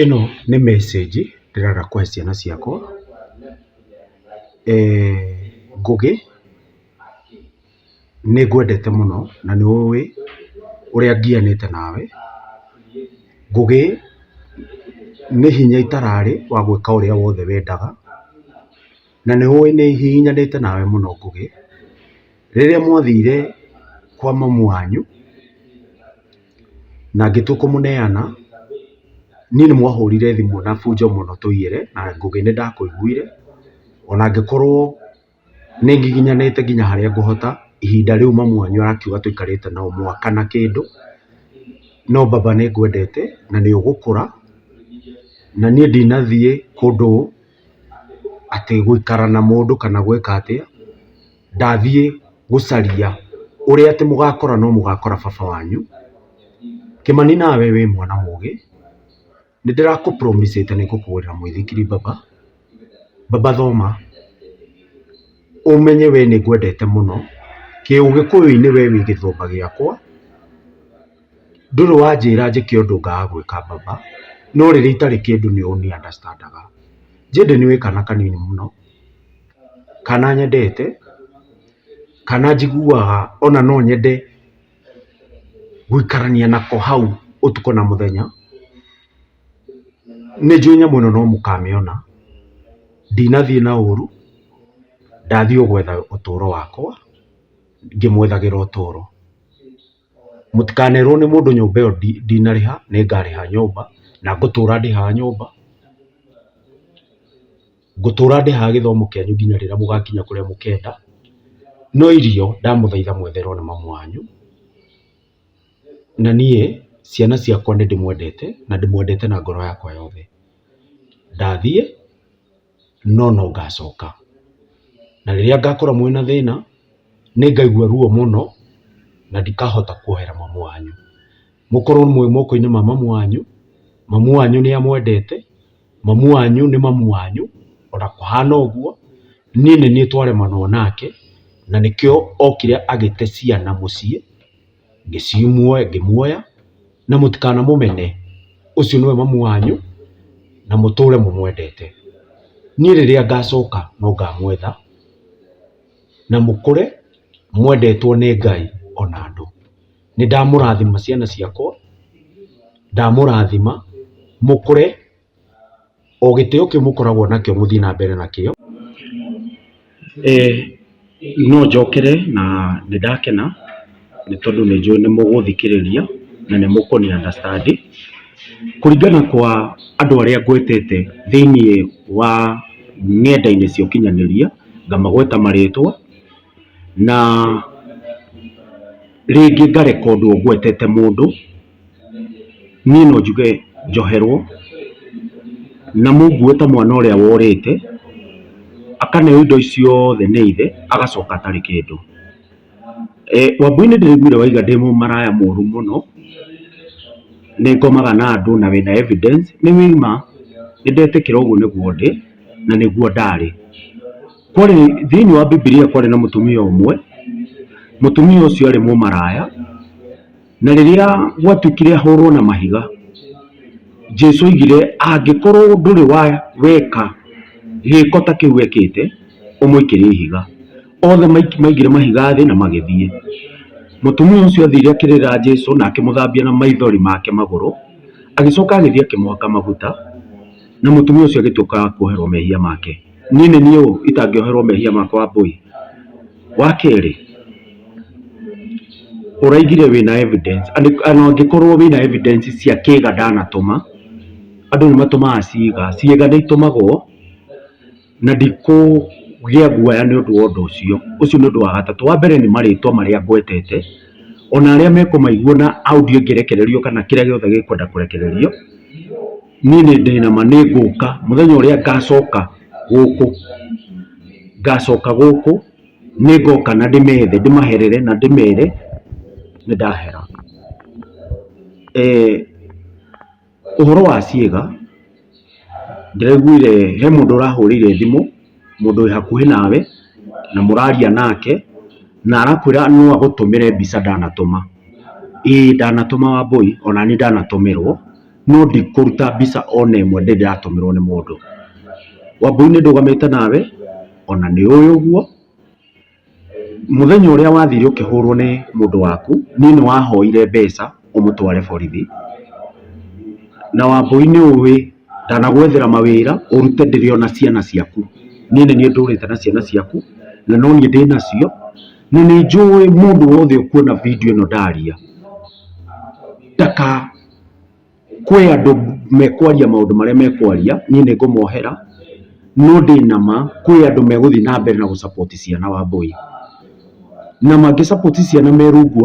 Ĩno nĩ message ndĩrenda kũhe ciana ciakwa. Ngũgĩ nĩ ngwendete mũno na nĩ ũĩ ũrĩa ngianĩte nawe. Ngũgĩ nĩ hinya itararĩ wa gwĩka ũrĩa wothe wendaga, na nĩ ũĩ nĩ hihinyanĩte nawe mũno Ngũgĩ. Rĩrĩa mwathire kwa mamu wanyu na ngĩtua kũmũneana, niĩ nĩ mwahũrire thimũ na bunjo mũno tũiyĩre, na Ngũgĩ nĩ ndakũiguire, ona angĩkorwo nĩ ngiginyanĩte nginya harĩa ngũhota. Ihinda rĩu mamu wanyu arakiuga tũikarĩte nao mwaka na kĩndũ, no baba nĩ ngwendete na nĩ ũgũkũra, na niĩ ndinathiĩ kũndũ atĩ gũikara na mũndũ kana gwĩka atĩa. Ndathiĩ gũcaria ũrĩa atĩ mũgakora no mũgakora baba wanyu. Kĩmani nawe wĩ mwana mũgĩ, nĩ ndĩrakũ promise nĩ ngũkũgũrĩra mũithikiri baba. Baba thoma, ũmenye we nĩ ngwendete mũno. Kĩũgĩkũyũ-inĩ we wĩ gĩthũmba gĩakwa. Ndũrĩ wanjĩra njĩke ũndũ ngaga gwĩka baba, no rĩrĩa itarĩ kĩndũ nĩ ũni understandaga. Jĩndĩ nĩ wĩ kana kanini mũno, kana nyendete, kana njiguaga ona no nyende gũikarania nako hau ũtukũ na mũthenya. Nĩ njũĩ nyamũ ĩno no mũkamĩona, ndinathiĩ na ũru, ndathiĩ o gwetha ũtũũro wakwa, ngĩmwethagĩra ũtũũro. Mũtikanerwo nĩ mũndũ nyũmba ĩyo ndinarĩha, nĩ ngarĩha nyũmba na ngũtũũra ndĩhaga nyũmba. Ngũtũũra ndĩhaga gĩthomo kĩanyu nginya rĩrĩa mũgakinya kũrĩa mũkenda. No irio ndamũthaitha mwetherwo nĩ mamu wanyu. Na niĩ ciana ciakwa nĩ ndĩmwendete na ndĩmwendete na ngoro yakwa yothe. Ndathiĩ no ngacoka, na rĩrĩa ngakora mwĩna thĩna nĩ ngaigua ruo mũno na ndikahota kuohera mamu wanyu. Mũkorwo mwĩ moko-inĩ ma mamu wanyu. Mamu wanyu nĩ amwendete, mamu wanyu nĩ mamu wanyu, ona kũhana ũguo. Niĩ nĩ niĩ twaremanwo nake, na nĩkĩo okire agĩte ciana mũciĩ, ngĩmuoya, na mũtikanamũmene. Ũcio nĩwe mamu wanyu na mũtũũre mũmwendete. Niĩ rĩrĩa ngacoka no ngamwetha na mũkũre mwendetwo nĩ Ngai ona andũ. Nĩ ndamũrathima ciana ciakwa, ndamũrathima mũkũre o gĩtĩo kĩu mũkoragwo nakĩo mũthiĩ na mbere nakĩo. No njokere na nĩ ndakena nĩ tondũ nĩ njũĩ nĩ mũgũthikĩrĩria na nĩ mũkũni understand. Kũringana kwa andũ arĩa ngwĩtĩte thĩiniĩ wa ng'enda-inĩ cia ũkinyanĩria, ngamagweta marĩtwa, na rĩngĩ ngarekondwo ngwetete mũndũ, niĩ no njuge njoherwo, na mũnguĩta mwana ũrĩa worĩte, akaneo indo ciothe nĩ ithe, agacoka atarĩ kĩndũ. Wambui nĩ ndĩraiguire waiga ndĩ mũmaraya mũũru mũno, nĩ ngomaga na andũ na wĩna evidence. Nĩ wĩima, nĩ ndetĩkĩra ũguo nĩguo ndĩ na nĩguo ndarĩ. Kwarĩ thĩiniĩ wa Bibilia kwarĩ na mũtumia ũmwe, mũtumia ũcio arĩ mũmaraya, na rĩrĩa gwatuĩkire ahũrwo na mahiga, Jesũ oigire angĩkorwo ndũrĩ weka gĩko ta kĩu ekĩte, ũmũikĩrie ihiga. Othe maigire mahiga thĩ na magĩthiĩ. Mũtumia ũcio athire akĩrĩra Jesũ na akĩmũthambia na maithori make magũrũ, agĩcoka agĩthiĩ akĩmũhaka maguta, na mũtumia ũcio agĩtuĩka kuoherwo mehia make. Niĩ nĩ niĩ itangĩoherwo mehia makwa Wambui. Wa kerĩ, ũraigire wĩna evidence, angĩkorwo wĩna evidence cia kĩĩga ndanatũma, andũ nĩ matũmaga ciĩga nĩ itũmagwo, na ndikũgĩa guoya nĩ ũndũ wa ũndũ ũcio. Ũcio nĩ ũndũ wa gatatũ. Wa mbere nĩ marĩtwa marĩa ngwetete, ona arĩa mekũmaigua na audio ngĩrekererio kana kĩrĩa gĩothe gĩkwenda kũrekererio. Niĩ nĩ ndĩnama, nĩ ngũka mũthenya ũrĩa ngacoka gũkũ, nĩ ngoka na ndĩmethe, ndĩmaherere na ndĩmere nĩ ndahera. Ũhoro wa ciĩga, ndĩraiguire he mũndũ ũrahũrĩire thimũ, mũndũ wĩ hakuhĩ nawe na mũraria nake, na arakwĩra no agũtũmĩre mbica ndanatũma. Ndanatũma Wambui, ona niĩ ndanatũmĩrwo, no ndikuruta mbica ona ĩmwe ndĩratũmĩrwo nĩ mũndũ. Wambui nĩ ndũgamĩte nawe ona nĩ ũyũ ũguo. Mũthenya ũrĩa wathire ũkĩhũrwo nĩ mũndũ waku niĩ nĩ wahoire mbeca ũmũtware borithi, na Wambui nĩ ũĩ ndanagwethera mawĩra ũrute ndĩrĩ ona ciana ciaku. Niĩ nĩ niĩ ndũrĩte na ciana ciaku na no niĩ ndĩ nacio, na nĩ njũĩ mũndũ wothe ũkuona video ĩno ndaria kwĩ andũ mekwaria maũndũ marĩa mekwaria, niĩ nĩ ngũmohera, no ndĩ nama kwĩ andũ megũthiĩ na mbere na gũ support ciana Wambui, na mangĩ support ciana me rungu